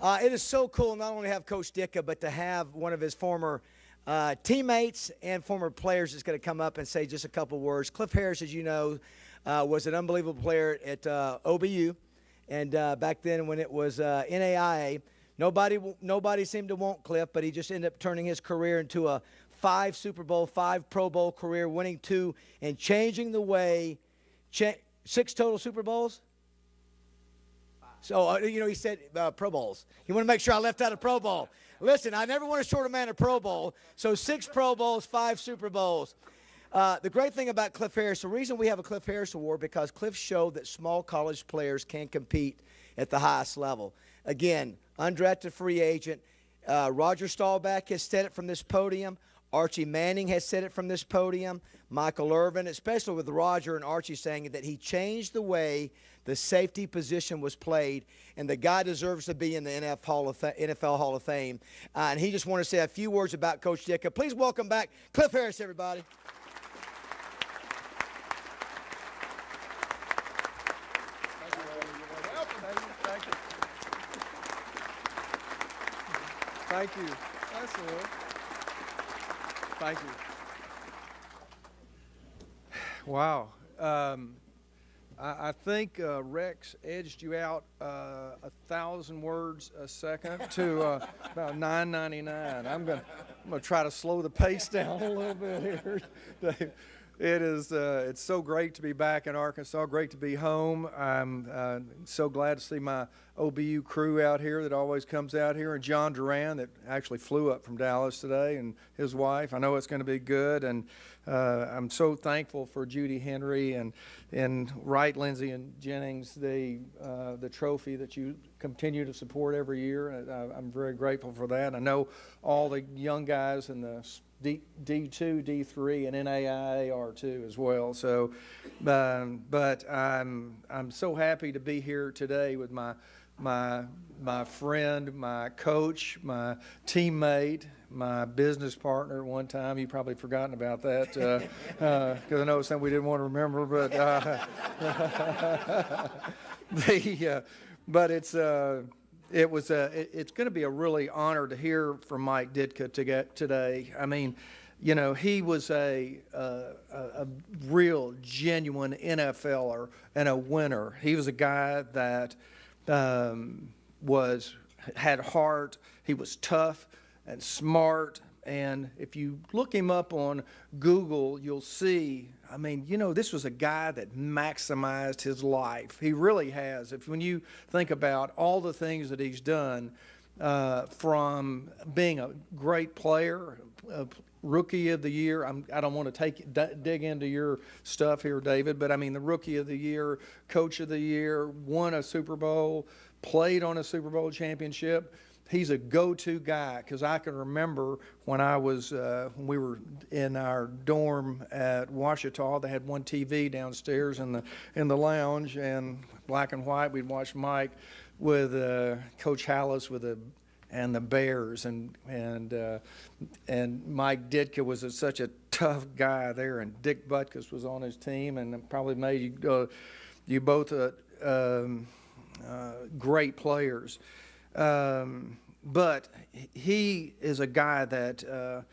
It is so cool not only to have Coach Dicka, but to have one of his former teammates and former players that's going to come up and say just a couple words. Cliff Harris, as you know, was an unbelievable player at OBU. And back then when it was NAIA, nobody seemed to want Cliff, but he just ended up turning his career into a 5 Super Bowl, 5 Pro Bowl career, winning 2 and changing the way, 6 total Super Bowls? So, he said Pro Bowls. You want to make sure I left out a Pro Bowl. Listen, I never want to short a man a Pro Bowl. So 6 Pro Bowls, 5 Super Bowls. The great thing about Cliff Harris, the reason we have a Cliff Harris Award, because Cliff showed that small college players can compete at the highest level. Again, undrafted free agent. Roger Staubach has said it from this podium. Archie Manning has said it from this podium. Michael Irvin, especially with Roger and Archie saying that he changed the way the safety position was played, and the guy deserves to be in the NFL Hall of Fame. And he just wanted to say a few words about Coach Dicka. Please welcome back Cliff Harris, everybody. Thank you. Excellent. Thank you. Wow. I think Rex edged you out 1,000 words a second to about 999. I'm gonna try to slow the pace down a little bit here, Dave. It's so great to be back in Arkansas, great to be home. I'm so glad to see my OBU crew out here that always comes out here, and John Duran that actually flew up from Dallas today, and his wife. I know it's going to be good, and I'm so thankful for Judy Henry and Wright, Lindsay, and Jennings, the trophy that you continue to support every year. I'm very grateful for that. I know all the young guys in the D2, D3, and NAIA are too as well. So, but I'm so happy to be here today with my friend, my coach, my teammate, my business partner at one time. You've probably forgotten about that because I know it's something we didn't want to remember. But but it's going to be a really honor to hear from Mike Ditka today. I mean, he was a real, genuine NFLer and a winner. He was a guy that had heart. He was tough and smart. And if you look him up on Google, you'll see, I mean, this was a guy that maximized his life. He really has. When you think about all the things that he's done, from being a great player, Rookie of the Year. I don't want to dig into your stuff here, David, but I mean the Rookie of the Year, Coach of the Year, won a Super Bowl, played on a Super Bowl championship. He's a go-to guy, because I can remember when when we were in our dorm at Ouachita, they had one TV downstairs in the lounge, and black and white. We'd watch Mike with Coach Hallis and the Bears, and Mike Ditka was such a tough guy there, and Dick Butkus was on his team, and probably made you both great players. But he is a guy that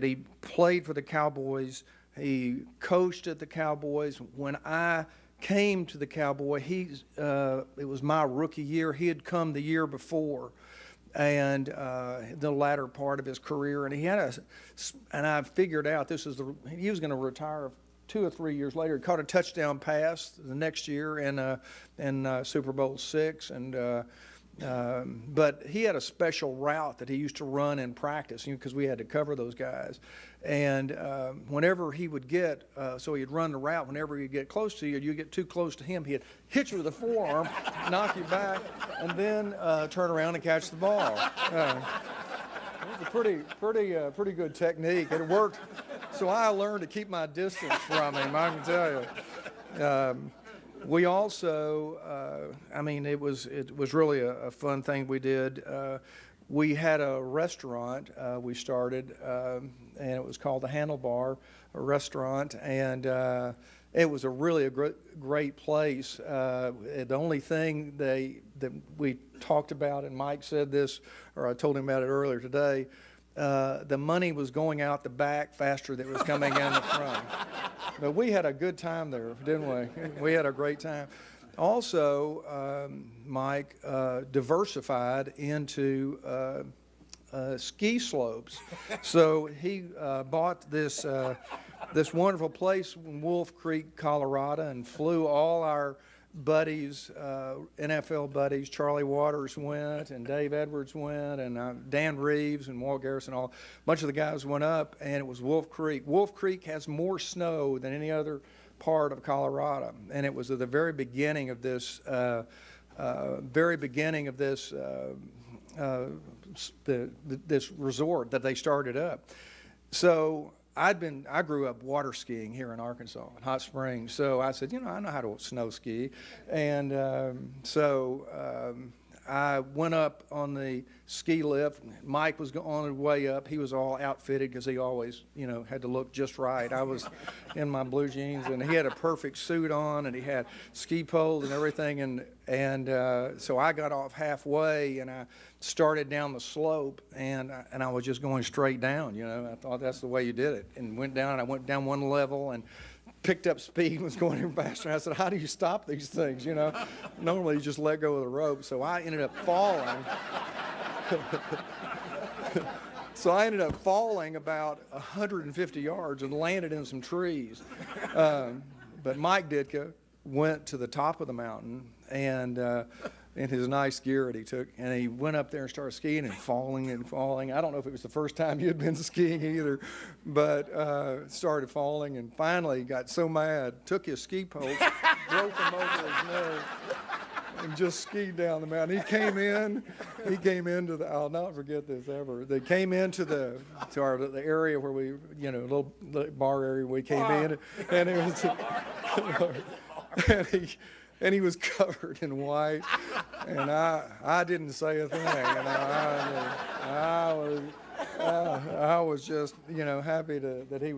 he played for the Cowboys. He coached at the Cowboys. When I came to the Cowboy, it was my rookie year. He had come the year before, and the latter part of his career, and and I figured out he was going to retire 2 or 3 years later. He caught a touchdown pass the next year in Super Bowl VI, but he had a special route that he used to run in practice, because we had to cover those guys. And whenever he would so he'd run the route. Whenever he'd get close to you get too close to him, he'd hit you with a forearm, knock you back, and then turn around and catch the ball. It was a pretty good technique. It worked. So I learned to keep my distance from him, I can tell you. We also, it was really a fun thing we did. We had a restaurant we started, and it was called the Handlebar Restaurant, and it was a great place. The only thing that we talked about, and Mike said this, or I told him about it earlier today, the money was going out the back faster than it was coming in the front. But we had a good time there, didn't we? We had a great time. Also, Mike diversified into ski slopes. So he bought this wonderful place in Wolf Creek, Colorado, and flew all our buddies, NFL buddies. Charlie Waters went, and Dave Edwards went, and Dan Reeves and Walt Garrison. A bunch of the guys went up, and it was Wolf Creek. Wolf Creek has more snow than any other part of Colorado, and it was at the very beginning of this this resort that they started up. So I grew up water skiing here in Arkansas, in Hot Springs. So I said, I know how to snow ski, and I went up on the ski lift. Mike was on his way up. He was all outfitted because he always, had to look just right. I was in my blue jeans, and he had a perfect suit on, and he had ski poles and everything. And so I got off halfway, and I started down the slope, and I was just going straight down. I thought that's the way you did it, and went down. I went down one level and picked up speed and was going even faster. And I said, how do you stop these things, Normally you just let go of the rope. So I ended up falling. So I ended up falling about 150 yards and landed in some trees. But Mike Ditka went to the top of the mountain, and in his nice gear that he took, and he went up there and started skiing and falling and falling. I don't know if it was the first time he had been skiing either, but started falling, and finally got so mad, took his ski poles, broke them over his nose, and just skied down the mountain. He came into the, I'll not forget this ever. They came into the area where we, little bar area we came in, and it was, and he was covered in white, and I didn't say a thing, and I was just happy that he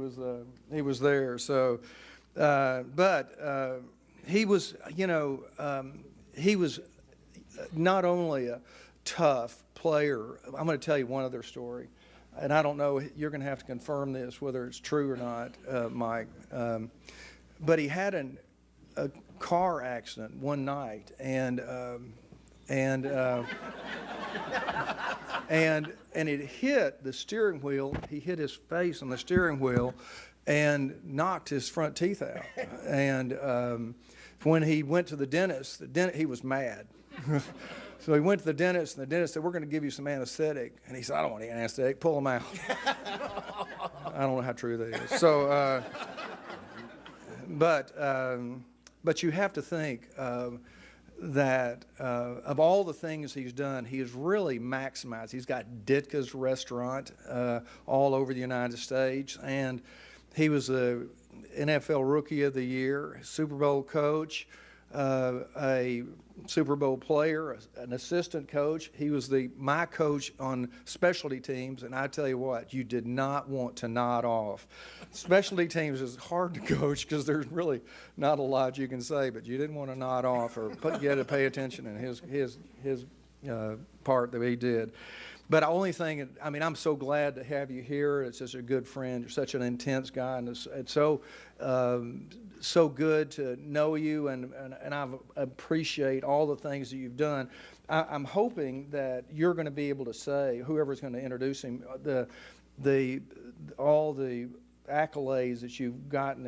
was there. So, but he was he was not only a tough player. I'm going to tell you one other story, and I don't know, you're going to have to confirm this whether it's true or not, Mike. But he had a car accident one night, and it hit the steering wheel. He hit his face on the steering wheel and knocked his front teeth out. And when he went to the dentist, he was mad. So he went to the dentist, and the dentist said, we're going to give you some anesthetic. And he said, I don't want any anesthetic. Pull him out. I don't know how true that is. So, but you have to think that of all the things he's done, he has really maximized. He's got Ditka's restaurant all over the United States, and he was a NFL Rookie of the Year, Super Bowl coach, a Super Bowl player, an assistant coach. He was my coach on specialty teams, and I tell you what, you did not want to nod off. Specialty teams is hard to coach because there's really not a lot you can say, but you didn't want to nod off, or you had to pay attention in his part that he did. But the only thing, I'm so glad to have you here. It's such a good friend. You're such an intense guy, and it's so good to know you, and I appreciate all the things that you've done. I'm hoping that you're going to be able to say, whoever's going to introduce him, all the accolades that you've gotten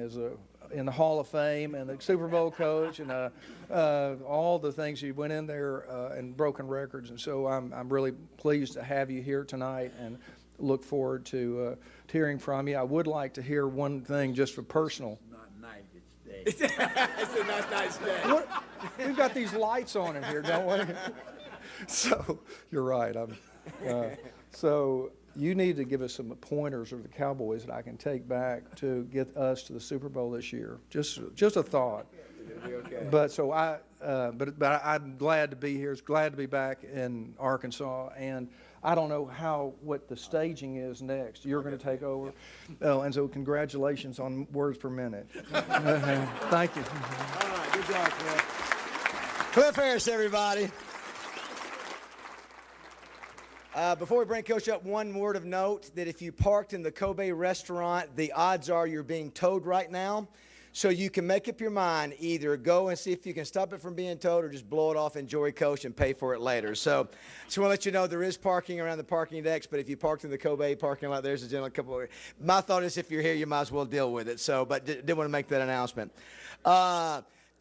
in the Hall of Fame and the Super Bowl coach, and all the things you went in there and broken records. And so I'm really pleased to have you here tonight, and look forward to hearing from you. I would like to hear one thing just for personal. It's a nice day. We've got these lights on in here, don't we? So you're right. So you need to give us some pointers of the Cowboys that I can take back to get us to the Super Bowl this year. Just a thought. It'll be okay. But so but I'm glad to be here. It's glad to be back in Arkansas, and I don't know what the staging is next. You're going to take over, and so congratulations on words per minute. Thank you. All right, good job, Cliff. Cliff Harris, everybody. Before we bring Coach up, one word of note that if you parked in the Kobe restaurant, the odds are you're being towed right now. So you can make up your mind, either go and see if you can stop it from being towed or just blow it off, enjoy Coach, and pay for it later. So just want to let you know there is parking around the parking decks, but if you parked in the Kobe parking lot, there's a general couple. My thought is if you're here, you might as well deal with it. So, but did want to make that announcement.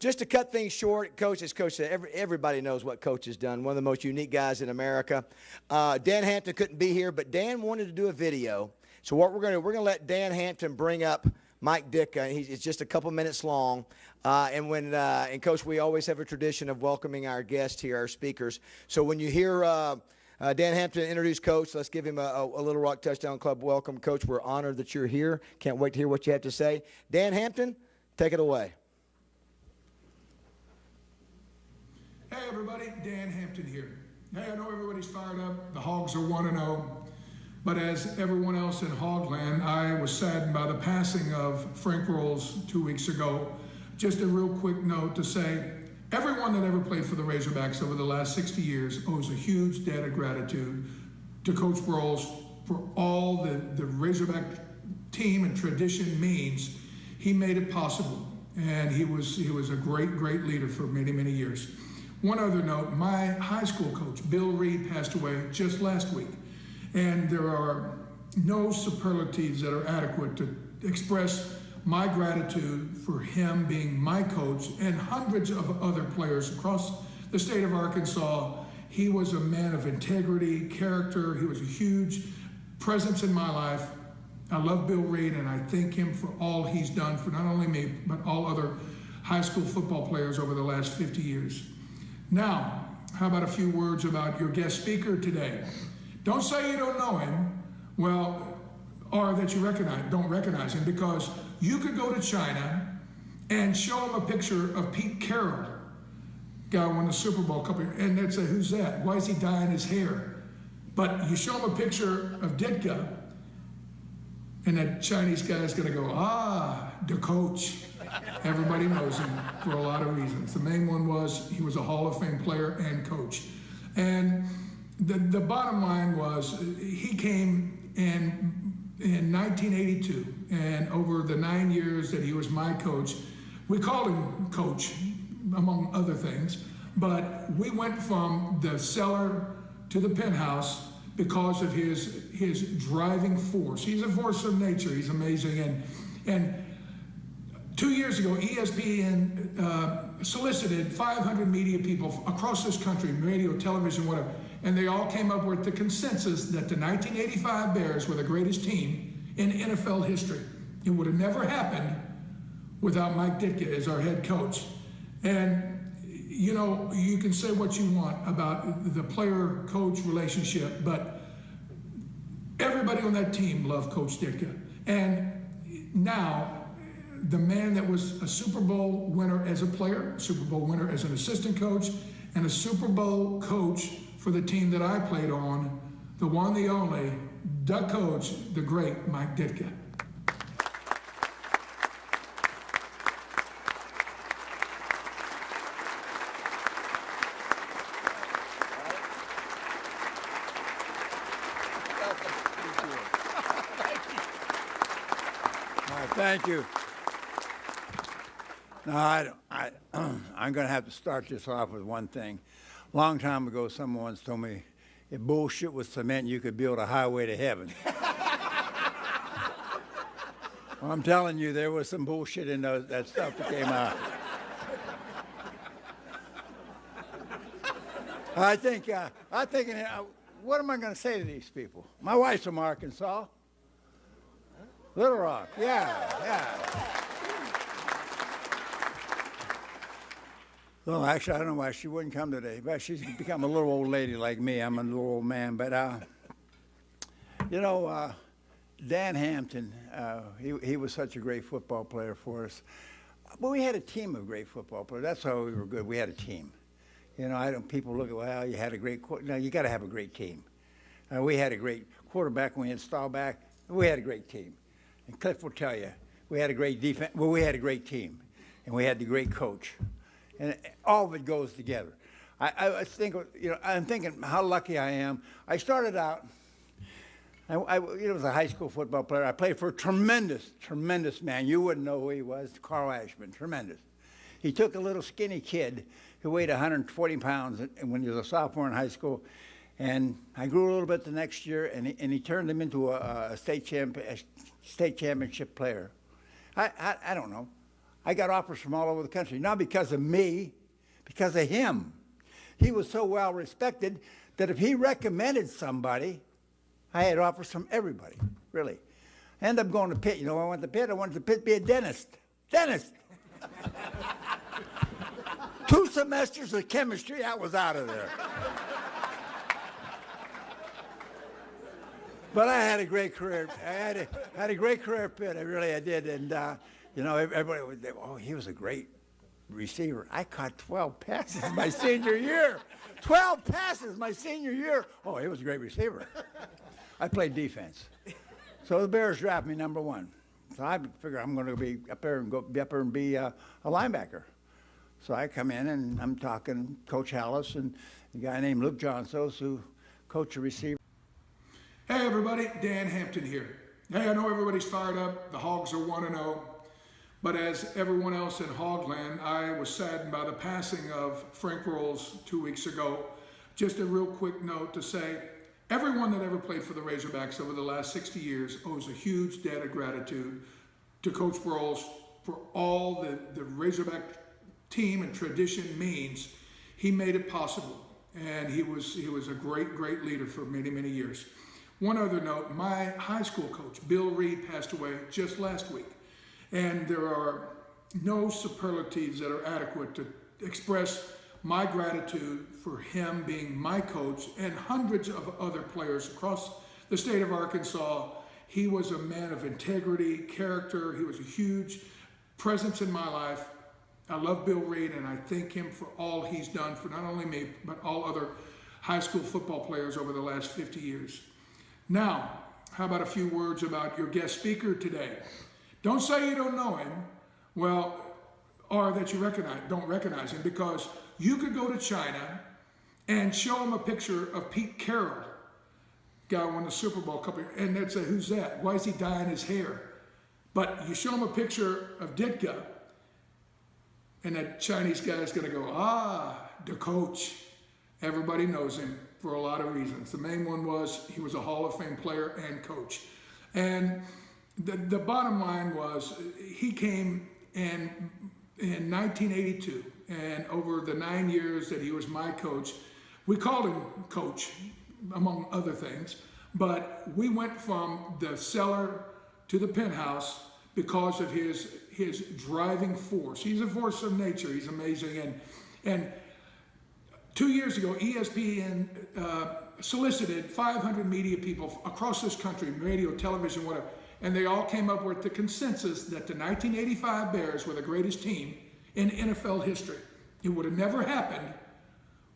Just to cut things short, Coach, as Coach said, everybody knows what Coach has done. One of the most unique guys in America. Dan Hampton couldn't be here, but Dan wanted to do a video. So what we're going to let Dan Hampton bring up Mike Ditka. It's just a couple minutes long. And Coach, we always have a tradition of welcoming our guests here, our speakers. So when you hear Dan Hampton introduce Coach, let's give him a Little Rock Touchdown Club welcome. Coach, we're honored that you're here. Can't wait to hear what you have to say. Dan Hampton, take it away. Hey everybody, Dan Hampton here. Hey, I know everybody's fired up. The Hogs are 1-0. But as everyone else in Hogland, I was saddened by the passing of Frank Rolls 2 weeks ago. Just a real quick note to say, everyone that ever played for the Razorbacks over the last 60 years owes a huge debt of gratitude to Coach Rolls for all the Razorback team and tradition means. He made it possible, and he was a great leader for many, many years. One other note, my high school coach, Bill Reed, passed away just last week. And there are no superlatives that are adequate to express my gratitude for him being my coach and hundreds of other players across the state of Arkansas. He was a man of integrity, character. He was a huge presence in my life. I love Bill Reed, and I thank him for all he's done for not only me, but all other high school football players over the last 50 years. Now, how about a few words about your guest speaker today? Don't say you don't know him, well, or that you don't recognize him, because you could go to China and show him a picture of Pete Carroll, guy who won the Super Bowl a couple of years, and they'd say, who's that? Why is he dyeing his hair? But you show him a picture of Ditka, and that Chinese guy's gonna go, the coach. Everybody knows him for a lot of reasons. The main one was he was a Hall of Fame player and coach. And the bottom line was he came in 1982, and over the 9 years that he was my coach, we called him Coach, among other things, but we went from the cellar to the penthouse because of his driving force. He's a force of nature. He's amazing. And 2 years ago, ESPN solicited 500 media people across this country, radio, television, whatever, and they all came up with the consensus that the 1985 Bears were the greatest team in NFL history. It would have never happened without Mike Ditka as our head coach. And, you know, you can say what you want about the player-coach relationship, but everybody on that team loved Coach Ditka. And now, the man that was a Super Bowl winner as a player, Super Bowl winner as an assistant coach, and a Super Bowl coach for the team that I played on, the one, the only, the coach, the great Mike Ditka. Thank you. Now, I'm going to have to start this off with one thing. A long time ago, someone once told me, if bullshit was cement, you could build a highway to heaven. Well, I'm telling you, there was some bullshit in that stuff that came out. I think, what am I going to say to these people? My wife's from Arkansas. Little Rock, yeah. Well, actually, I don't know why she wouldn't come today, but she's become a little old lady like me. I'm a little old man, but, Dan Hampton, he was such a great football player for us. Well, we had a team of great football players. That's how we were good. We had a team. You know, I don't. People look at, well, you had a great. No, you got to have a great team. We had a great quarterback. When we had Staubach. We had a great team. And Cliff will tell you, we had a great defense. Well, we had a great team, and we had the great coach, and all of it goes together. I think, you know, I'm thinking how lucky I am. I started out. I was a high school football player. I played for a tremendous, tremendous man. You wouldn't know who he was, Carl Ashman, tremendous. He took a little skinny kid who weighed 140 pounds when he was a sophomore in high school, and I grew a little bit the next year, and he turned him into a state championship player. I don't know. I got offers from all over the country, not because of me, because of him. He was so well respected that if he recommended somebody, I had offers from everybody, really. I ended up going to Pitt. You know, I went to Pitt. I wanted to Pitt be a dentist. Dentist! 2 semesters of chemistry, I was out of there. But I had a great career. I had a great career at Pitt. I did. And, you know, everybody would say, oh, he was a great receiver. I caught 12 passes my senior year. 12 passes my senior year. Oh, he was a great receiver. I played defense. So the Bears drafted me number 1. So I figure I'm going to be up there and be a linebacker. So I come in and I'm talking Coach Hallis and a guy named Luke Johnsos who coached a receiver. Hey everybody, Dan Hampton here. Hey, I know everybody's fired up. The Hogs are 1-0. But as everyone else in Hogland, I was saddened by the passing of Frank Rolls 2 weeks ago. Just a real quick note to say, everyone that ever played for the Razorbacks over the last 60 years owes a huge debt of gratitude to Coach Rolls for all the Razorback team and tradition means. He made it possible, and he was a great, great leader for many, many years. One other note, my high school coach, Bill Reed, passed away just last week. And there are no superlatives that are adequate to express my gratitude for him being my coach and hundreds of other players across the state of Arkansas. He was a man of integrity, character. He was a huge presence in my life. I love Bill Reed, and I thank him for all he's done for not only me, but all other high school football players over the last 50 years. Now, how about a few words about your guest speaker today? Don't say you don't know him, well, or that you don't recognize him, because you could go to China and show him a picture of Pete Carroll, guy who won the Super Bowl a couple of years, and they'd say, who's that? Why is he dyeing his hair? But you show him a picture of Ditka, and that Chinese guy is going to go, the coach. Everybody knows him for a lot of reasons. The main one was he was a Hall of Fame player and coach. And the bottom line was he came in 1982, and over the 9 years that he was my coach, we called him coach, among other things, but we went from the cellar to the penthouse because of his driving force. He's a force of nature. He's amazing. And 2 years ago, ESPN solicited 500 media people across this country, radio, television, whatever, and they all came up with the consensus that the 1985 Bears were the greatest team in NFL history. It would have never happened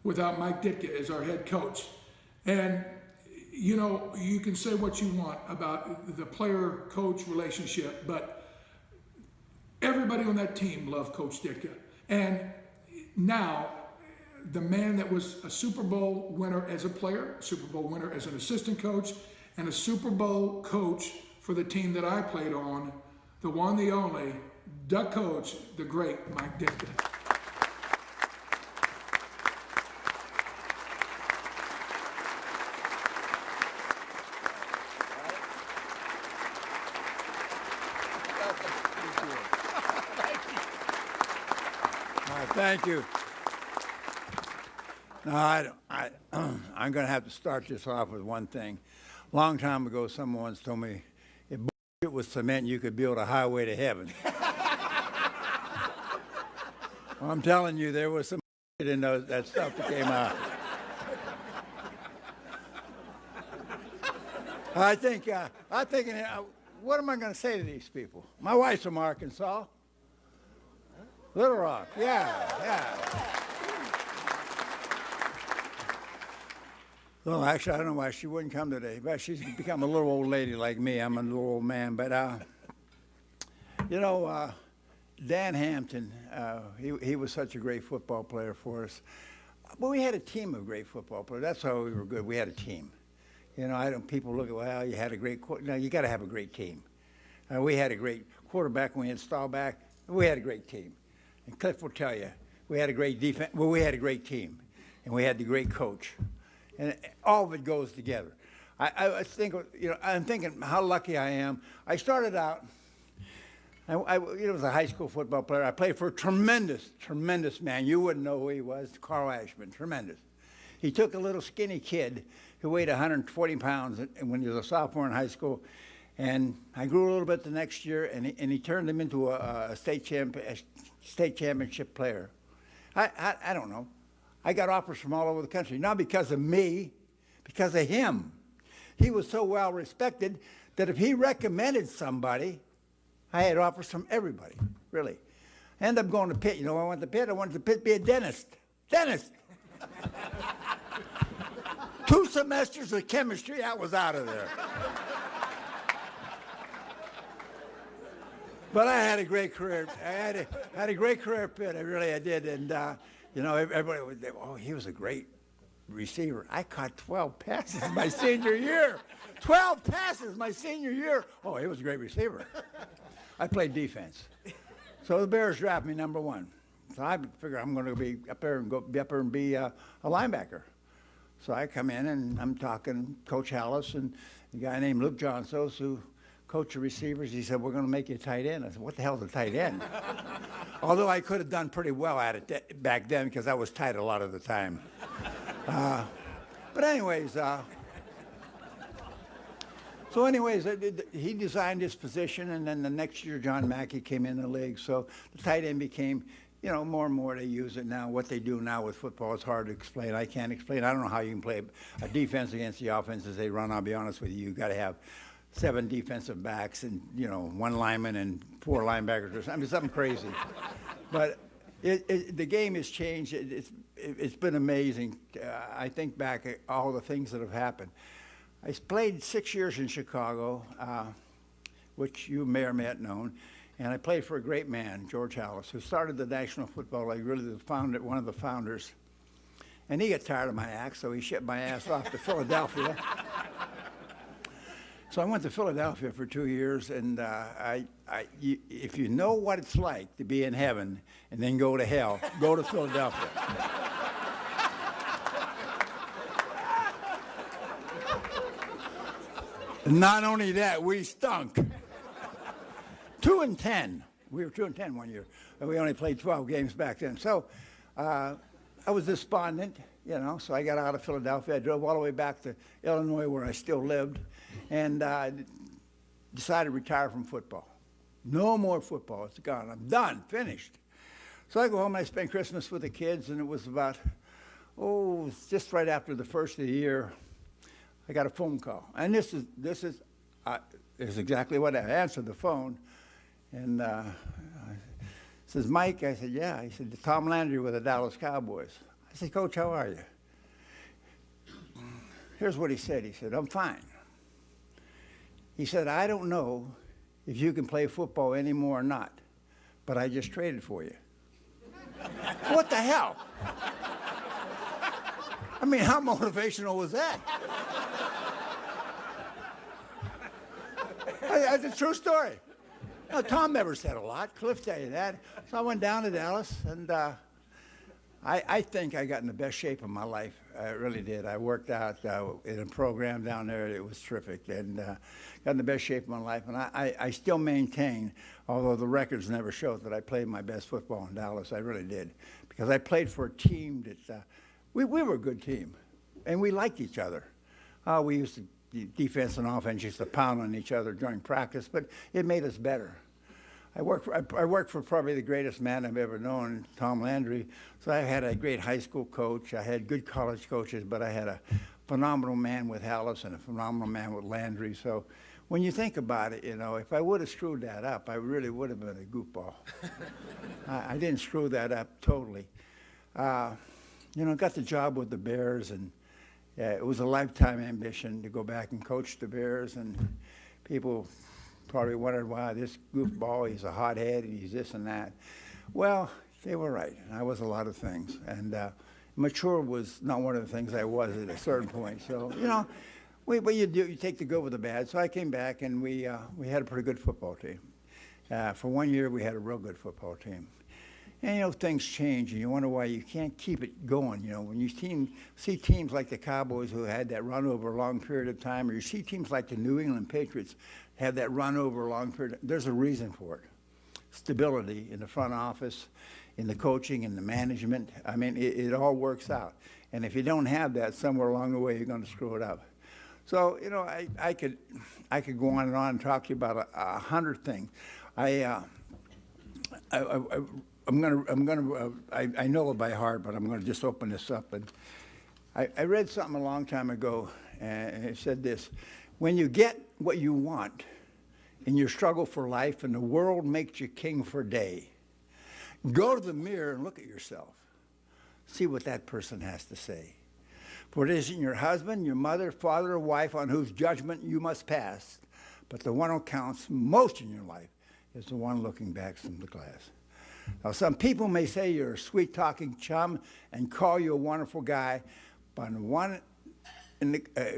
without Mike Ditka as our head coach. And, you know, you can say what you want about the player-coach relationship, but everybody on that team loved Coach Ditka. And now, the man that was a Super Bowl winner as a player, a Super Bowl winner as an assistant coach, and a Super Bowl coach for the team that I played on, the one, the only, the coach, the great Mike Ditka. Thank you. No, I'm going to have to start this off with one thing. A long time ago, someone once told me, if bullshit was cement, you could build a highway to heaven. Well, I'm telling you, there was some shit in that stuff that came out. I'm thinking, what am I going to say to these people? My wife's from Arkansas. Little Rock, yeah. Well, actually, I don't know why she wouldn't come today, but she's become a little old lady like me. I'm a little old man, but Dan Hampton, he was such a great football player for us. But we had a team of great football players. That's how we were good. We had a team. People look at, well, you had a great no, you got to have a great team. We had a great quarterback when we had Staubach. We had a great team. And Cliff will tell you, we had a great defense. Well, we had a great team, and we had the great coach. And all of it goes together. I think, I'm thinking how lucky I am. I started out, I was a high school football player. I played for a tremendous, tremendous man. You wouldn't know who he was, Carl Ashman, tremendous. He took a little skinny kid who weighed 140 pounds when he was a sophomore in high school, and I grew a little bit the next year, and he turned him into a state championship player. I don't know. I got offers from all over the country, not because of me, because of him. He was so well respected that if he recommended somebody, I had offers from everybody, really. I ended up going to Pitt. I went to Pitt. I wanted to Pitt be a dentist. Dentist! 2 semesters of chemistry, I was out of there. But I had a great career. I had a great career at Pitt. I did. And, everybody would say, oh, he was a great receiver. I caught 12 passes my senior year. 12 passes my senior year. Oh, he was a great receiver. I played defense. So the Bears drafted me number 1. So I figured I'm going to be up there and be a linebacker. So I come in and I'm talking Coach Hallis and a guy named Luke Johnsos who coached the receivers. He said, we're going to make you a tight end. I said, what the hell's a tight end? Although I could have done pretty well at it back then because I was tight a lot of the time. But anyways, he designed his position, and then the next year John Mackey came in the league. So the tight end became, more and more they use it now. What they do now with football is hard to explain. I can't explain. I don't know how you can play a defense against the offenses they run. I'll be honest with you. You've got to have 7 defensive backs and, 1 lineman and 4 linebackers or something. Something crazy. But the game has changed. It's been amazing. I think back at all the things that have happened. I played 6 years in Chicago, which you may or may not known, and I played for a great man, George Hallis, who started the National Football League, really one of the founders. And he got tired of my act, so he shipped my ass off to Philadelphia. So I went to Philadelphia for 2 years, and if you know what it's like to be in heaven and then go to hell, go to Philadelphia. Not only that, we stunk. 2-10. We were 2-10 one year, and we only played 12 games back then. So I was despondent, so I got out of Philadelphia. I drove all the way back to Illinois, where I still lived, and decided to retire from football. No more football. It's gone. I'm done. Finished. So I go home and I spend Christmas with the kids, and it was about, just right after the first of the year, I got a phone call. And this is exactly what I answered the phone. And says, Mike? I said, yeah. He said, Tom Landry with the Dallas Cowboys. I said, Coach, how are you? Here's what he said. He said, I'm fine. He said, I don't know if you can play football anymore or not, but I just traded for you. What the hell? I mean, how motivational was that? That's a true story. Tom never said a lot. Cliff tell you that. So I went down to Dallas, and I think I got in the best shape of my life. I really did. I worked out in a program down there. It was terrific, and got in the best shape of my life. And I still maintain, although the records never showed, that I played my best football in Dallas. I really did, because I played for a team that we were a good team, and we liked each other. We used to defense and offense used to pound on each other during practice, but it made us better. I worked for probably the greatest man I've ever known, Tom Landry. So I had a great high school coach. I had good college coaches, but I had a phenomenal man with Hallis and a phenomenal man with Landry. So when you think about it, if I would have screwed that up, I really would have been a goofball. I didn't screw that up totally. Got the job with the Bears, and it was a lifetime ambition to go back and coach the Bears, and people probably wondered, wow, this goofball, he's a hothead, and he's this and that. Well, they were right. I was a lot of things, and mature was not one of the things I was at a certain point. So, but you take the good with the bad. So I came back, and we had a pretty good football team. For 1 year, we had a real good football team. And, things change, and you wonder why you can't keep it going. When you see teams like the Cowboys who had that run over a long period of time, or you see teams like the New England Patriots have that run over a long period, there's a reason for it. Stability in the front office, in the coaching, in the management. I mean, it all works out. And if you don't have that, somewhere along the way, you're going to screw it up. So, I could go on and talk to you about 100 things. I know it by heart, but I'm going to just open this up. And I read something a long time ago, and it said this: when you get what you want in your struggle for life, and the world makes you king for a day, go to the mirror and look at yourself. See what that person has to say. For it isn't your husband, your mother, father, or wife on whose judgment you must pass, but the one who counts most in your life is the one looking back from the glass. Now, some people may say you're a sweet-talking chum and call you a wonderful guy, but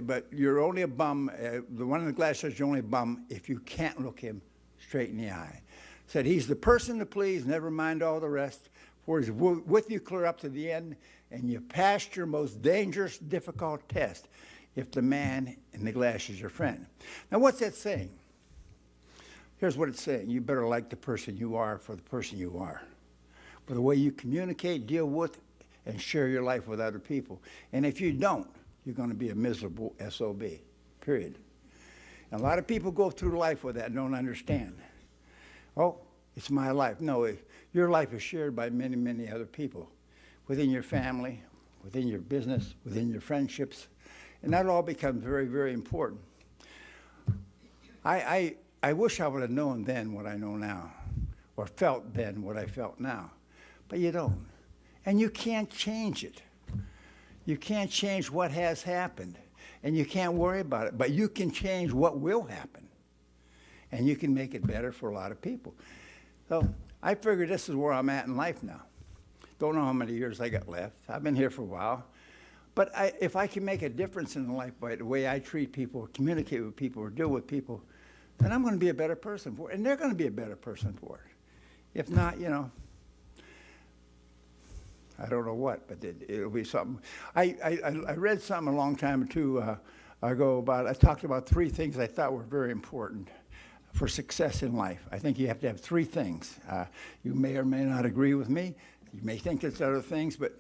but you're only a bum. The one in the glass says you're only a bum if you can't look him straight in the eye. Said he's the person to please, never mind all the rest, for he's with you clear up to the end, and you passed your most dangerous, difficult test if the man in the glass is your friend. Now, what's that saying? Here's what it's saying. You better like the person you are for the person you are, for the way you communicate, deal with, and share your life with other people. And if you don't, you're going to be a miserable SOB, period. And a lot of people go through life with that and don't understand. Oh, it's my life. No, your life is shared by many, many other people, within your family, within your business, within your friendships. And that all becomes very, very important. I wish I would have known then what I know now, or felt then what I felt now. But you don't. And you can't change it. You can't change what has happened, and you can't worry about it. But you can change what will happen, and you can make it better for a lot of people. So I figure this is where I'm at in life now. Don't know how many years I got left. I've been here for a while. But if I can make a difference in life by the way I treat people, communicate with people, or deal with people, then I'm going to be a better person for it. And they're going to be a better person for it. If not, I don't know what, but it'll be something. I read something a long time or two ago about, I talked about 3 things I thought were very important for success in life. I think you have to have 3 things. You may or may not agree with me. You may think it's other things, but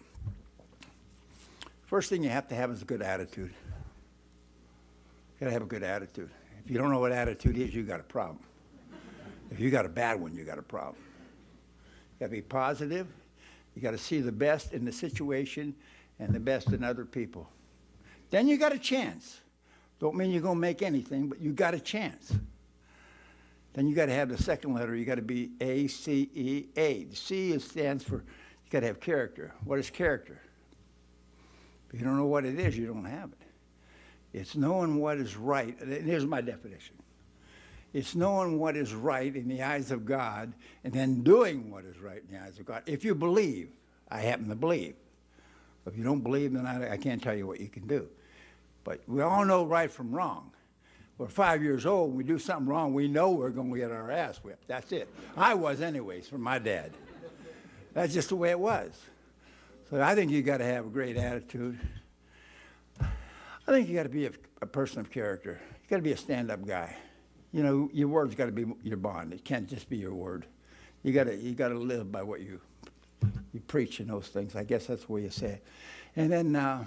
first thing you have to have is a good attitude. You got to have a good attitude. If you don't know what attitude is, you got a problem. If you got a bad one, you got a problem. You got to be positive. You got to see the best in the situation and the best in other people. Then you got a chance. Don't mean you're going to make anything, but you got a chance. Then you got to have the second letter. You got to be A-C-E-A. The C stands for, you got to have character. What is character? If you don't know what it is, you don't have it. It's knowing what is right. And here's my definition. It's knowing what is right in the eyes of God and then doing what is right in the eyes of God. If you believe, I happen to believe. If you don't believe, then I can't tell you what you can do. But we all know right from wrong. We're 5 years old. When we do something wrong, we know we're going to get our ass whipped. That's it. I was anyways from my dad. That's just the way it was. So I think you got to have a great attitude. I think you got to be a person of character. You got to be a stand-up guy. Your word's got to be your bond. It can't just be your word. You got to live by what you preach in those things. I guess that's the way you say it. And then the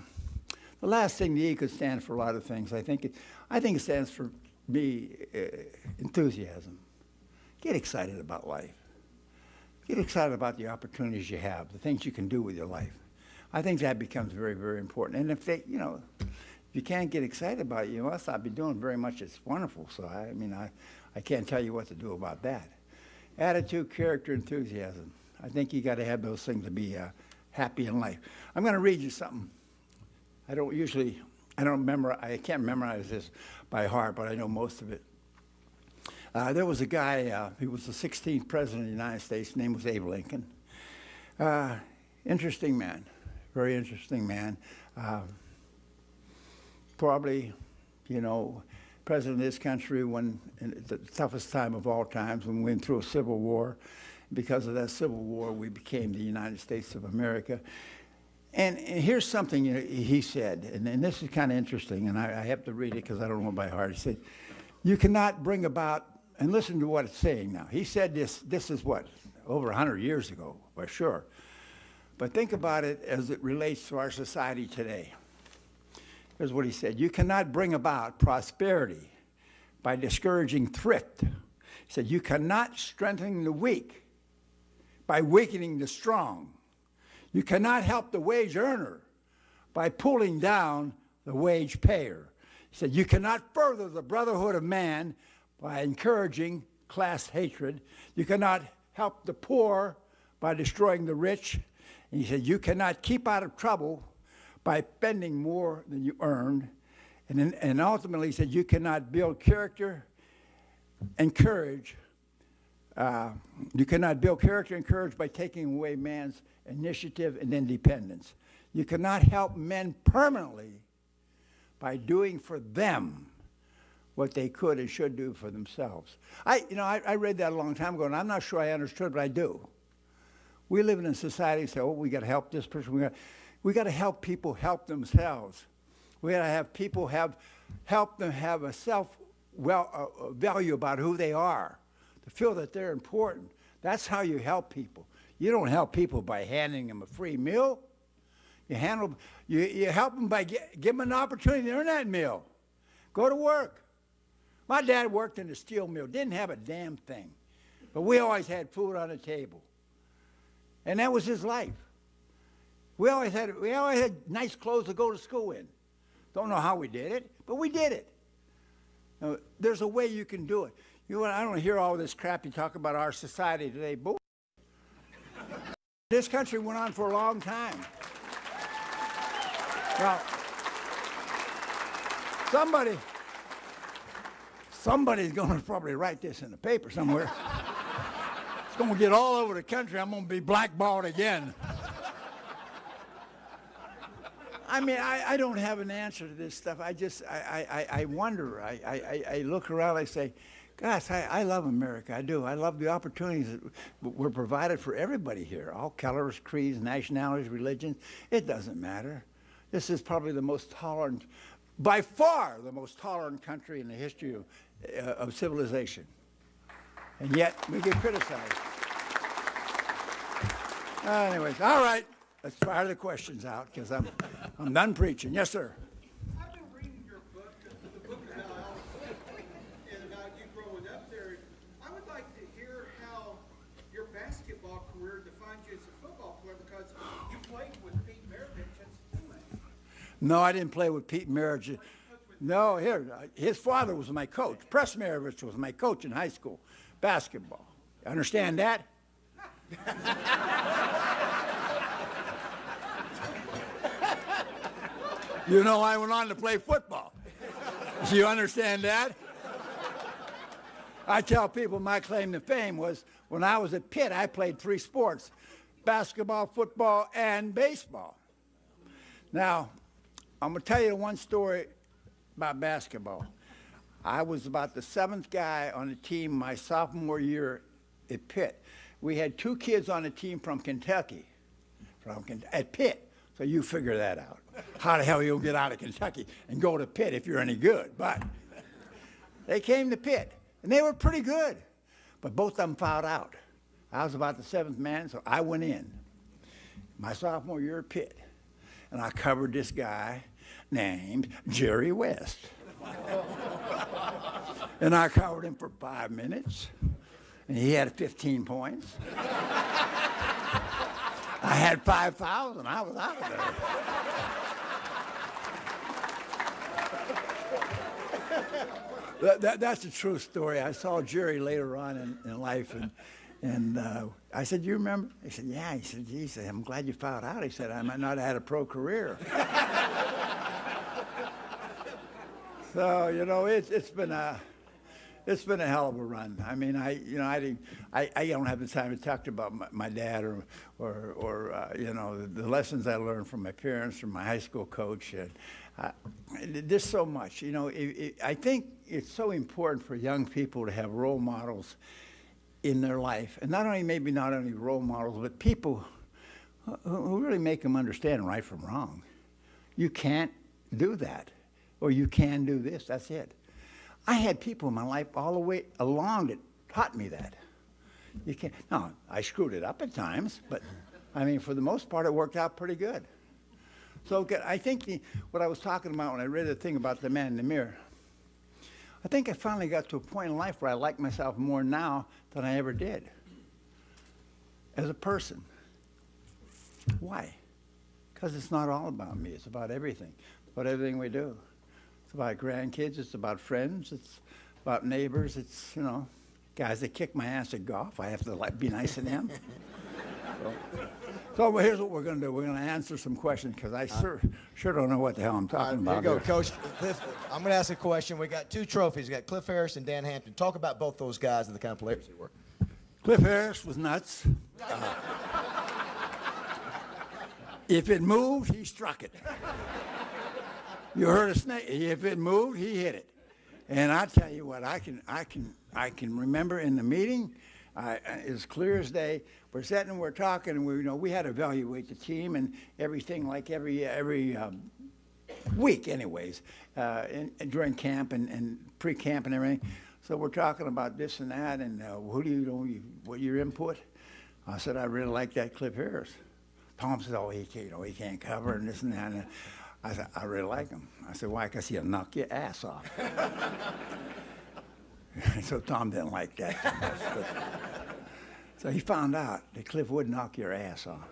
last thing, the E could stand for a lot of things. I think it stands for enthusiasm. Get excited about life. Get excited about the opportunities you have, the things you can do with your life. I think that becomes very, very important. And if If you can't get excited about it, you must not be doing very much that's wonderful. So, I can't tell you what to do about that. Attitude, character, enthusiasm. I think you got to have those things to be happy in life. I'm going to read you something. I can't memorize this by heart, but I know most of it. There was a guy, he was the 16th president of the United States. His name was Abe Lincoln. Interesting man, very interesting man. Probably, president of this country when, in the toughest time of all times, when we went through a civil war. Because of that civil war, we became the United States of America. And here's something he said, and this is kind of interesting, and I have to read it because I don't know it by heart. He said, you cannot bring about, and listen to what it's saying now. He said this is what, over 100 years ago, for sure. But think about it as it relates to our society today. Here's what he said. You cannot bring about prosperity by discouraging thrift. He said, you cannot strengthen the weak by weakening the strong. You cannot help the wage earner by pulling down the wage payer. He said, you cannot further the brotherhood of man by encouraging class hatred. You cannot help the poor by destroying the rich. And he said, you cannot keep out of trouble by spending more than you earned. And ultimately, he said, you cannot build character and courage. You cannot build character and courage by taking away man's initiative and independence. You cannot help men permanently by doing for them what they could and should do for themselves. I read that a long time ago, and I'm not sure I understood, but I do. We live in a society that say, we got to help this person. We got to help people help themselves. We got to have people help them have a value about who they are, to feel that they're important. That's how you help people. You don't help people by handing them a free meal. You help them by give them an opportunity to earn that meal. Go to work. My dad worked in a steel mill, didn't have a damn thing, but we always had food on the table, and that was his life. We always had nice clothes to go to school in. Don't know how we did it, but we did it. Now, there's a way you can do it. I don't hear all this crap you talk about our society today. This country went on for a long time. Well, somebody's going to probably write this in the paper somewhere. It's going to get all over the country. I'm going to be blackballed again. I don't have an answer to this stuff. I wonder. I look around, I say, gosh, I love America. I do. I love the opportunities that were provided for everybody here. All colors, creeds, nationalities, religions. It doesn't matter. This is probably the most tolerant, by far the most tolerant country in the history of civilization. And yet, we get criticized. Anyways, all right. Let's fire the questions out, because I'm done preaching. Yes, sir. I've been reading your book, the book about and about you growing up there. I would like to hear how your basketball career defined you as a football player, because you played with Pete Maravich as a teammate. No, I didn't play with Pete Maravich. No, his father was my coach. Press Maravich was my coach in high school, basketball. You understand that? I went on to play football. Do you understand that? I tell people my claim to fame was when I was at Pitt, I played 3 sports, basketball, football, and baseball. Now, I'm going to tell you one story about basketball. I was about the 7th guy on the team my sophomore year at Pitt. We had 2 kids on the team from Kentucky, at Pitt. So you figure that out. How the hell you'll get out of Kentucky and go to Pitt if you're any good? But they came to Pitt, and they were pretty good. But both of them fouled out. I was about the 7th man, so I went in. My sophomore year at Pitt. And I covered this guy named Jerry West. And I covered him for 5 minutes. And he had 15 points. I had 5 fouls, and I was out of there. That's a true story. I saw Jerry later on in life, and I said, "You remember?" He said, "Yeah." He said, "Geez, I'm glad you found out." He said, "I might not have had a pro career." So it's been a hell of a run. I mean, I don't have the time to talk about my dad or the lessons I learned from my parents, from my high school coach. There's so much. I think it's so important for young people to have role models in their life, and not only role models, but people who really make them understand right from wrong. You can't do that, or you can do this. That's it. I had people in my life all the way along that taught me that. You can't. Now, I screwed it up at times, but I mean, for the most part, it worked out pretty good. So I think what I was talking about when I read the thing about the man in the mirror, I think I finally got to a point in life where I like myself more now than I ever did as a person. Why? Because it's not all about me. It's about everything. It's about everything we do. It's about grandkids. It's about friends. It's about neighbors. It's, guys that kick my ass at golf. I have to be nice to them. So here's what we're going to do. We're going to answer some questions because I sure don't know what the hell I'm talking about. Here you go, Coach. Cliff, I'm going to ask a question. We got 2 trophies. We got Cliff Harris and Dan Hampton. Talk about both those guys and the kind of players they were. Cliff Harris was nuts. If it moved, he struck it. You heard a snake. If it moved, he hit it. And I tell you what, I can remember in the meeting, as clear as day. We're sitting and we're talking, and we had to evaluate the team and everything, like every week, anyways, during camp and pre-camp and everything. So we're talking about this and that, and what your input? I said, I really like that Cliff Harris. Tom said, oh, he can't cover and this and that. And I said, I really like him. I said, why? Because he'll knock your ass off. So Tom didn't like that too much. So he found out that Cliff would knock your ass off.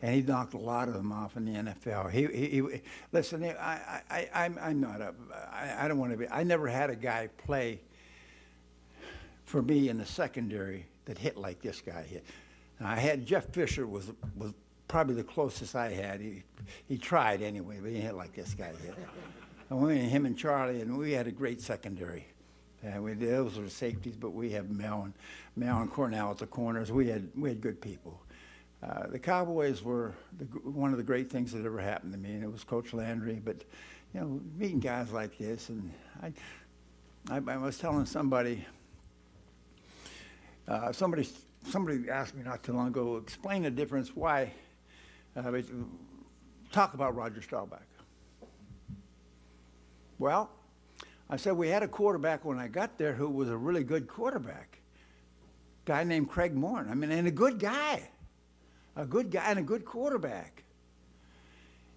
And he knocked a lot of them off in the NFL. He listen, I'm not I don't want to be, I never had a guy play for me in the secondary that hit like this guy hit. Now, I had Jeff Fisher was probably the closest I had. He tried anyway, but he hit like this guy hit. And him and Charlie, and we had a great secondary. Those were the safeties, but we have Mel and Cornell at the corners. We had good people. The Cowboys were one of the great things that ever happened to me, and it was Coach Landry. But meeting guys like this, and I was telling somebody. Somebody asked me not too long ago, explain the difference. Why? Talk about Roger Staubach. Well, I said we had a quarterback when I got there who was a really good quarterback. Guy named Craig Moore. I mean, and a good guy and a good quarterback.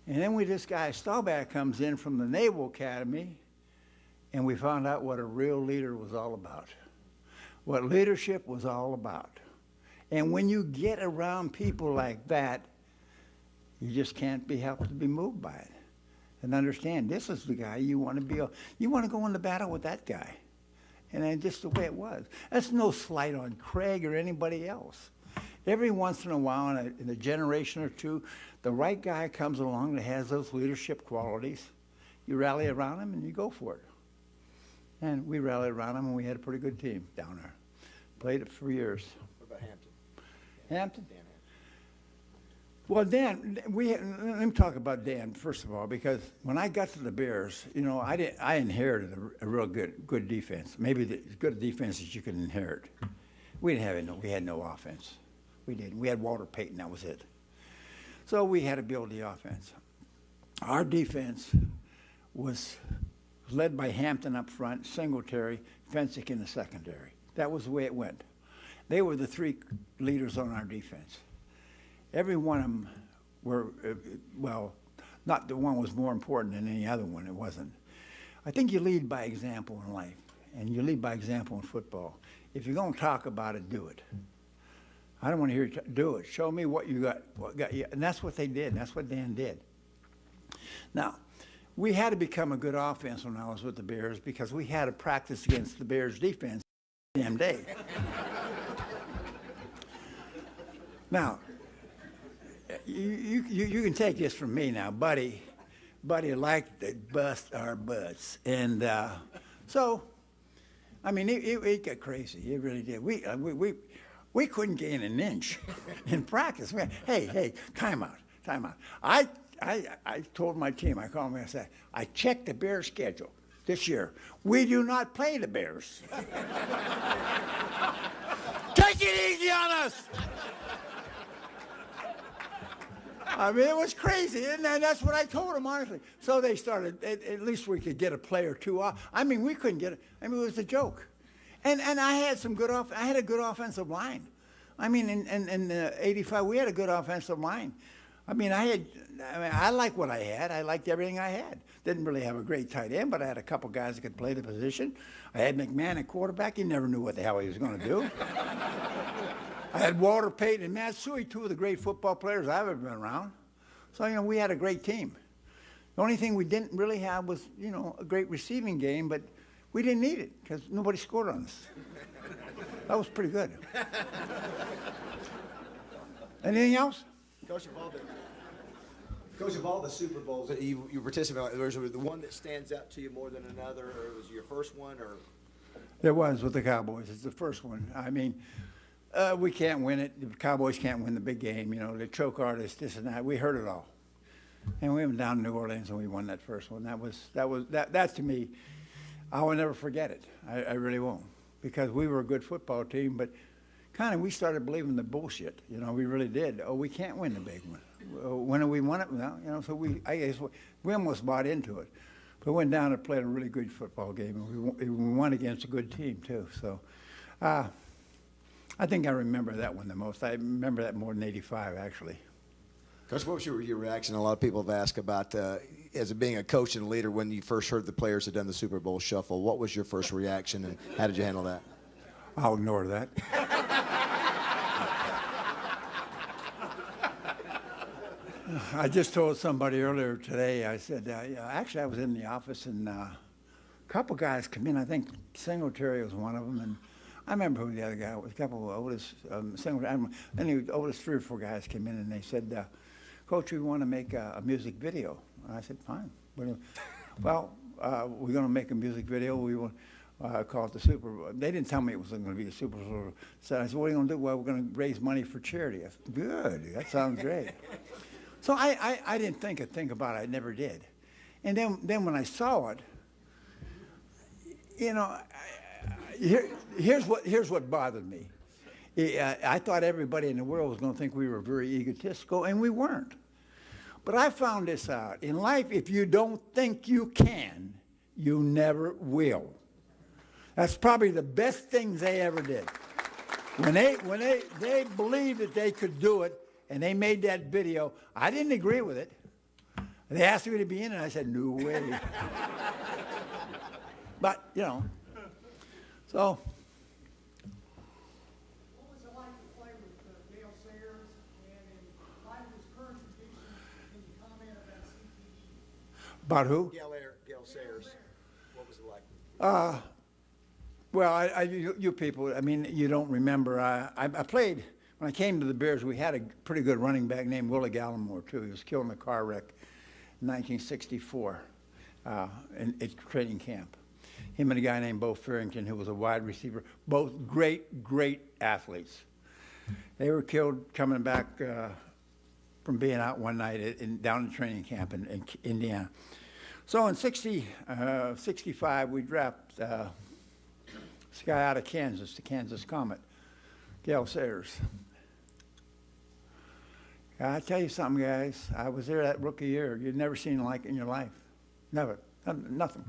And then this guy Staubach comes in from the Naval Academy, and we found out what a real leader was all about. What leadership was all about. And when you get around people like that, you just can't be helped to be moved by it. And understand, this is the guy you want to be. You want to go into battle with that guy. And then just the way it was. That's no slight on Craig or anybody else. Every once in a while, in a generation or two, the right guy comes along that has those leadership qualities. You rally around him and you go for it. And we rallied around him, and we had a pretty good team down there. Played it for years. What about Hampton? Hampton? Dan Hampton. Well, Dan, let me talk about Dan, first of all, because when I got to the Bears, I inherited a real good defense. Maybe the good defense that you can inherit. We had no offense. We didn't. We had Walter Payton, that was it. So we had to build the offense. Our defense was led by Hampton up front, Singletary, Fensick in the secondary. That was the way it went. They were the 3 leaders on our defense. Every one of them were, not the one was more important than any other one. It wasn't. I think you lead by example in life, and you lead by example in football. If you're going to talk about it, do it. I don't want to hear you do it. Show me what you got. And that's what they did. That's what Dan did. Now, we had to become a good offense when I was with the Bears because we had to practice against the Bears defense damn day. Now, you can take this from me now, Buddy liked to bust our butts. And so, I mean, it got crazy. It really did. We couldn't gain an inch in practice. Hey, time out. I told my team, I called them, I said, I checked the Bears schedule this year. We do not play the Bears. Take it easy on us. I mean, it was crazy, and that's what I told them, honestly. So they started, at least we could get a play or two off. I mean, we couldn't get it. I mean, it was a joke. And I had I had a good offensive line. I mean, in 85, we had a good offensive line. I mean, I liked what I had. I liked everything I had. Didn't really have a great tight end, but I had a couple guys that could play the position. I had McMahon at quarterback. He never knew what the hell he was going to do. I had Walter Payton and Matt Suey, two of the great football players I've ever been around. So, we had a great team. The only thing we didn't really have was, a great receiving game, but we didn't need it because nobody scored on us. That was pretty good. Anything else? Coach, of all the Super Bowls that you participated in, was there the one that stands out to you more than another, or was it your first one, or? There was with the Cowboys. It's the first one. I mean, we can't win it. The Cowboys can't win the big game. The choke artist, this and that. We heard it all. And we went down to New Orleans and we won that first one. That to me, I will never forget it. I really won't, because we were a good football team, but kind of we started believing the bullshit. We really did. Oh, we can't win the big one. When have we won it? Well, so I guess we almost bought into it. But we went down and played a really good football game, and we won against a good team too. So I think I remember that one the most. I remember that more than 85, actually. Coach, what was your reaction? A lot of people have asked about, as being a coach and a leader, when you first heard the players had done the Super Bowl shuffle. What was your first reaction, and how did you handle that? I'll ignore that. I just told somebody earlier today, I said, actually I was in the office and a couple guys come in. I think Singletary was one of them, and I remember who the other guy was. A couple of Otis, Singletary. Anyway, Otis, 3 or 4 guys came in and they said, Coach, we want to make a music video. And I said, fine. Well, we're going to make a music video. We want call it the Super Bowl. They didn't tell me it was going to be the Super Bowl. So I said, what are you going to do? Well, we're going to raise money for charity. I said, good. That sounds great. So I didn't think a thing about it. I never did. And then when I saw it, here's what bothered me. I thought everybody in the world was going to think we were very egotistical, and we weren't. But I found this out. In life, if you don't think you can, you never will. That's probably the best things they ever did. When they believed that they could do it, and they made that video, I didn't agree with it. They asked me to be in it, and I said, no way. But, so. What was it like to play with Gale Sayers? And in light of his current condition, can you comment about CTE? About who? Gale Sayers. What was it like? Well, you people, I mean, you don't remember. I played, when I came to the Bears, we had a pretty good running back named Willie Gallimore, too. He was killed in a car wreck in 1964 at training camp. Him and a guy named Bo Farrington, who was a wide receiver, both great athletes. They were killed coming back from being out one night down in training camp in Indiana. So in 65, we dropped this guy out of Kansas, the Kansas Comet, Gale Sayers. I tell you something, guys. I was there that rookie year. You've never seen like it in your life. Never. Nothing.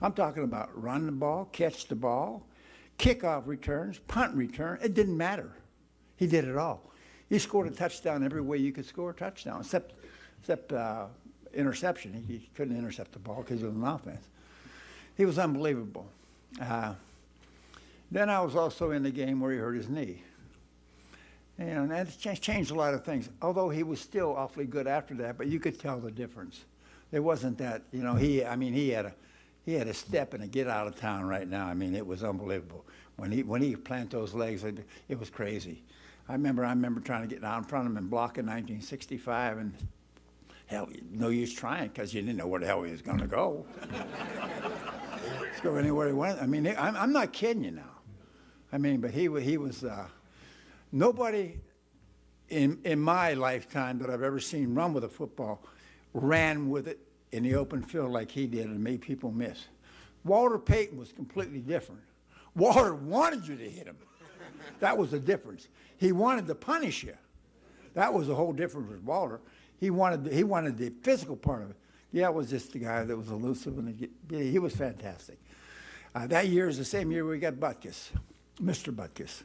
I'm talking about run the ball, catch the ball, kickoff returns, punt return. It didn't matter. He did it all. He scored a touchdown every way you could score a touchdown, except interception. He couldn't intercept the ball because he was an offense. He was unbelievable. Then I was also in the game where he hurt his knee. And that changed a lot of things, although he was still awfully good after that, but you could tell the difference. There wasn't that, you know, I mean, he had a step and a get out of town right now. I mean, it was unbelievable. When he planted those legs, it was crazy. I remember trying to get down in front of him and block in 1965, and hell, no use trying because you didn't know where the hell he was going to go. Just go anywhere he went. I mean, I'm not kidding you now. I mean, but he was nobody in my lifetime that I've ever seen run with a football ran with it in the open field like he did and made people miss. Walter Payton was completely different. Walter wanted you to hit him. That was the difference. He wanted to punish you. That was the whole difference with Walter. He wanted the physical part of it. Yeah, it was just the guy that was elusive, and he was fantastic. That year is the same year we got Butkus, Mr. Butkus.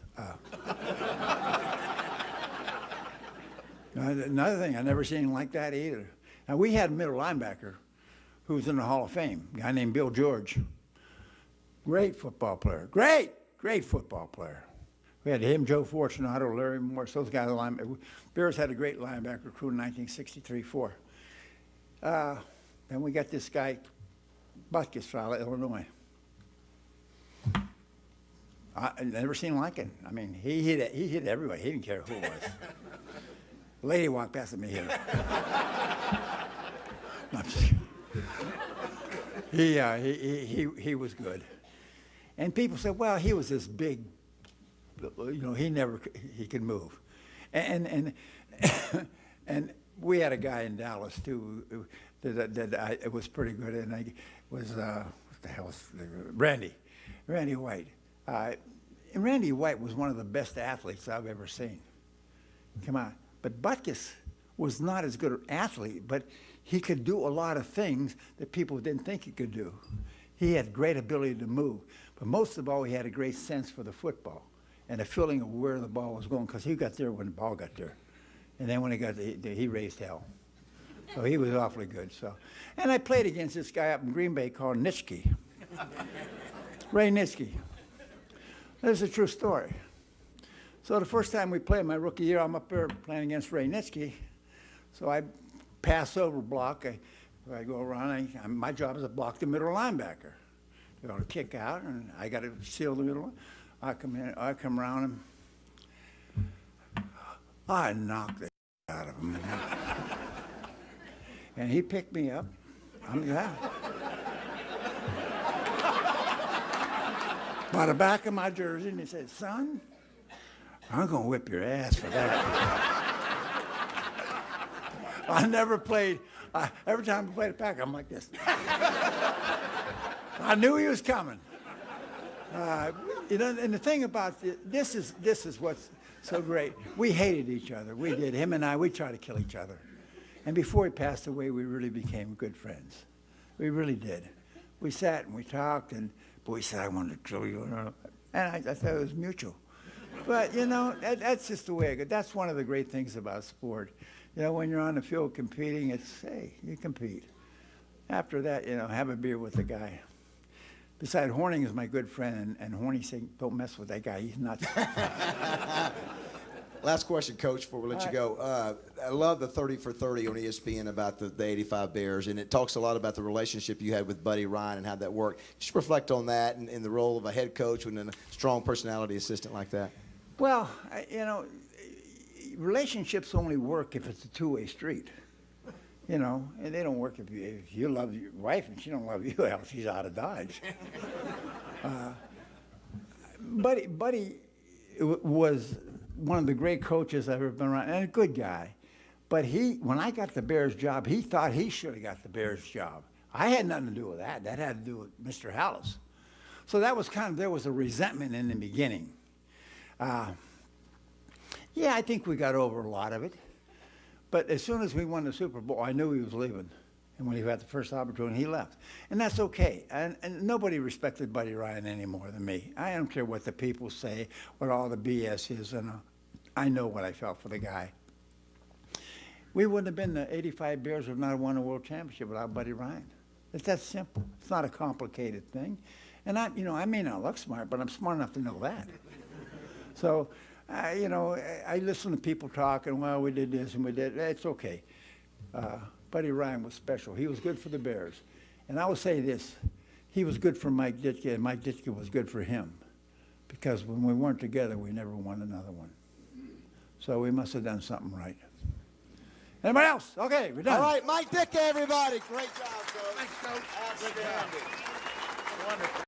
Another thing, I never seen like that either. Now, we had a middle linebacker who was in the Hall of Fame, a guy named Bill George. Great football player. Great football player. We had him, Joe Fortunato, Larry Morris, those guys. Bears had a great linebacker crew in 1963-4. Then we got this guy, Butkus, out of Illinois. I never seen like it. I mean, he hit everybody. He didn't care who it was. A lady walked past him and hit her. No, I'm just kidding. He was good. And people said, well, he was this big, you know, he could move. And we had a guy in Dallas, too, it was pretty good. And I was, what the hell was Randy White. And Randy White was one of the best athletes I've ever seen. Come on. But Butkus was not as good an athlete, but he could do a lot of things that people didn't think he could do. He had great ability to move. But most of all, he had a great sense for the football and a feeling of where the ball was going, because he got there when the ball got there. And then when he got there, he raised hell. So he was awfully good. So, and I played against this guy up in Green Bay called Nitschke. Ray Nitschke. This is a true story. So the first time we played my rookie year, I'm up there playing against Ray Nitschke. So I pass over block. I go around. My job is to block the middle linebacker. They're going to kick out, and I got to seal the middle. I come in. I come around him. I knocked the out of him. And he picked me up. I'm the guy. By the back of my jersey, and he said, son, I'm going to whip your ass for that. I never played. Every time I played a pack, I'm like this. I knew he was coming. You know, and the thing about this is what's so great. We hated each other. We did. Him and I, we tried to kill each other. And before he passed away, we really became good friends. We really did. We sat and we talked, and boy, he said, I wanted to kill you. And I thought it was mutual. But, you know, that's just the way it goes. That's one of the great things about sport. You know, when you're on the field competing, it's, hey, you compete. After that, you know, have a beer with the guy. Besides, Horning is my good friend, and Horning said, don't mess with that guy. He's nuts. Last question, Coach, before we let you go. I love the 30 for 30 on ESPN about the 85 Bears, and it talks a lot about the relationship you had with Buddy Ryan and how that worked. Just reflect on that and the role of a head coach and a strong personality assistant like that. Well, you know, relationships only work if it's a two-way street. You know, and they don't work if you love your wife and she don't love you, hell, she's out of Dodge. Buddy was one of the great coaches I've ever been around, and a good guy. But when I got the Bears job, he thought he should have got the Bears job. I had nothing to do with that. That had to do with Mr. Hallis. So that was there was a resentment in the beginning. Yeah, I think we got over a lot of it. But as soon as we won the Super Bowl, I knew he was leaving. And when he got the first opportunity, he left. And that's okay. And nobody respected Buddy Ryan any more than me. I don't care what the people say, what all the BS is. And I know what I felt for the guy. We wouldn't have been the 85 Bears if not won a world championship without Buddy Ryan. It's that simple. It's not a complicated thing. And I may not look smart, but I'm smart enough to know that. So, you know, I listen to people talking, well, we did this and we did, it's okay. Buddy Ryan was special. He was good for the Bears. And I will say this, he was good for Mike Ditka, and Mike Ditka was good for him. Because when we weren't together, we never won another one. So we must have done something right. Anybody else? Okay, we're done. All right, Mike Ditka, everybody. Great job, Coach. Thanks, Coach. Outstanding.